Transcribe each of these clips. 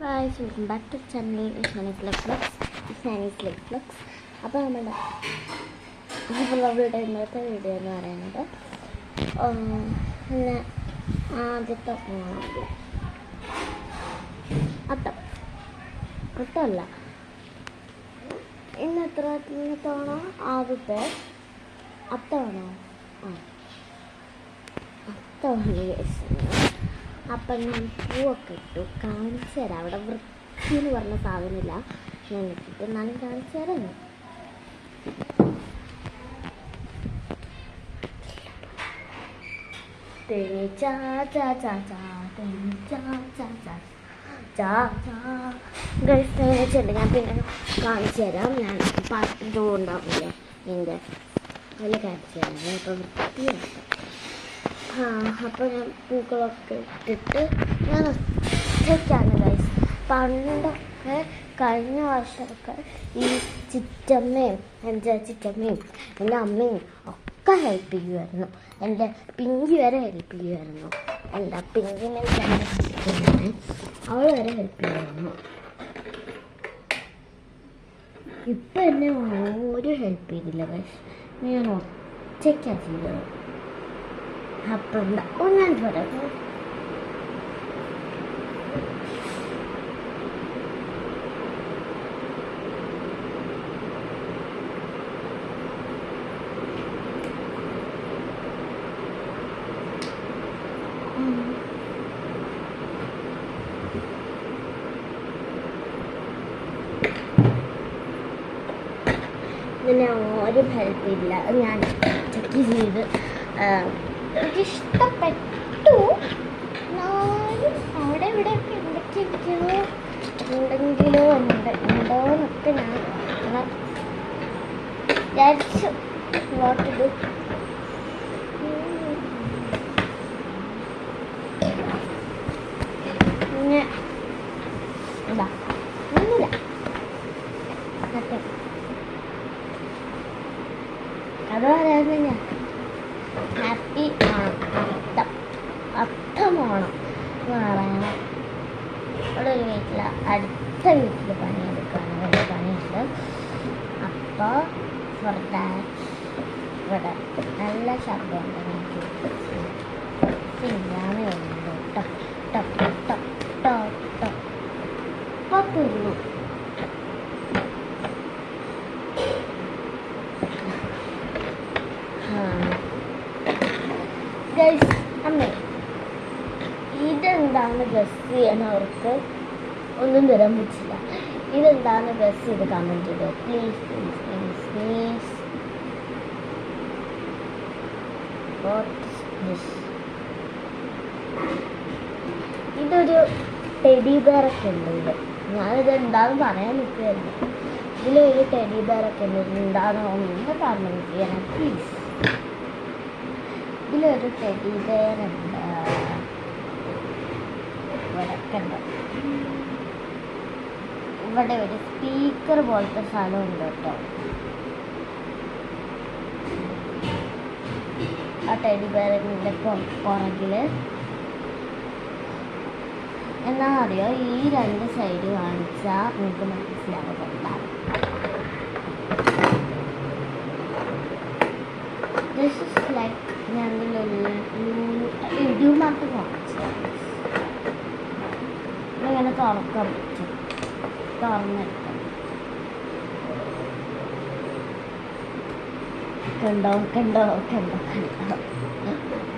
Guys welcome back to channel Ishani's leg flux. അപ്പോൾ നമ്മുടെ ഇന്നത്തെ വീഡിയോ എന്ന് പറയുന്നത് പിന്നെ ആദ്യത്തെ അത്തമല്ല ഇന്ന് എത്രത്തോണോ ആദ്യത്തെ അത്തമാണോ അത്തമാണ്. അപ്പം ഞാൻ പൂവൊക്കെ ഇട്ടു കാണിച്ചു തരാം. അവിടെ വൃത്തി എന്ന് പറഞ്ഞ സാധനമില്ല, ഞാൻ ഇട്ടിട്ട് എന്നാലും കാണിച്ചു തരാം. ചെല്ലു ഞാൻ പിന്നെ കാണിച്ചു തരാം. ഞാൻ പാട്ട് ഉണ്ടാവില്ലേ എൻ്റെ അതിൽ കാണിച്ചു തരാം. ഇപ്പം വൃത്തിയാക്കാം. അപ്പോൾ ഞാൻ പൂക്കളൊക്കെ ഇട്ടിട്ട് ഞാൻ ഒറ്റയ്ക്കാണ് ഗൈസ്. പണ്ടൊക്കെ കഴിഞ്ഞ വർഷമൊക്കെ ഈ ചിറ്റമ്മയും എൻ്റെ ചിറ്റമ്മയും എൻ്റെ അമ്മയും ഒക്കെ ഹെൽപ്പ് ചെയ്യുമായിരുന്നു. എൻ്റെ പിങ്കി വരെ ഹെൽപ്പ് ചെയ്യുമായിരുന്നു. എന്താ പിങ്കിനെ അവൾ വരെ ഹെൽപ്പ് ചെയ്യുമായിരുന്നു. ഇപ്പം എന്നെ ഒരു ഹെൽപ്പ് ചെയ്തില്ല ഗൈസ്. ഞാൻ ഒറ്റയ്ക്കാണ് ചെയ്തത്. അപ്പം ഞാൻ പറയാം. ഇതിനെ ആരും ഹെൽപ്പ് ചെയ്യില്ല. ഞാൻ ചെക്ക് ചെയ്ത് എനിക്കിഷ്ടപ്പെട്ടു. എന്നാലും അവിടെ ഇവിടെയൊക്കെ എന്തൊക്കെയോ ഉണ്ടോന്നൊക്കെ ഞാൻ വിചാരിച്ചു. നോക്കിത് പിന്നെ എന്താ ഒന്നുമില്ല. അത് പറയാതെ ഞാൻ ഹാപ്പി അത്തമോണം എന്ന് പറയണം. ഇവിടെ ഒരു വീട്ടിൽ അടുത്ത വീട്ടിൽ പണിയെടുക്കുകയാണ്. വലിയ പണിയുണ്ട്. അപ്പോൾ ഫോർ ദാറ്റ് ഇവിടെ നല്ല ശബ്ദമുണ്ട്. എനിക്ക് ചെയ്യാൻ വേണ്ടി അപ്പോൾ തീർന്നു. ഗൈസ് അമ്മേ ഇതെന്താണ് ഗസ് ചെയ്യണവർക്ക് ഒന്നും തരാൻ പറ്റില്ല. ഇതെന്താണ് ഗസ് ചെയ്ത് കമൻറ്റ് ചെയ്തോ പ്ലീസ് പ്ലീസ് പ്ലീസ് പ്ലീസ്. ഇതൊരു ടെഡി ബെയറൊക്കെ ഉണ്ട്. ഞാനിത് എന്താണെന്ന് പറയാൻ നിൽക്കുകയായിരുന്നു. ഇതിലൊരു ടെഡി ബെയറൊക്കെ ഉണ്ട്. എന്താണോ ഒന്ന് കമൻറ്റ് ചെയ്യണം പ്ലീസ്. ഇതിലൊരു ടെഡി ബെയറുണ്ട്. ഇവിടെയൊക്കെ ഉണ്ട്. ഇവിടെ ഒരു സ്പീക്കർ പോലത്തെ സ്ഥലമുണ്ട് കേട്ടോ. ആ ടെഡി ബെയറിൻ്റെ പുറകിൽ എന്നാ അറിയോ, ഈ രണ്ട് സൈഡ് കാണിച്ചാൽ നിങ്ങൾക്ക് മനസ്സിലാകുന്നുണ്ടാവും. This is like ഞങ്ങളൊരു ഇടിയുമാട്ട് കാണിച്ചു. ഇങ്ങനെ തുറക്കാൻ പറ്റും. തുറന്നെടുക്കാം. കണ്ടോ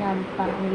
ഞാൻ പറഞ്ഞു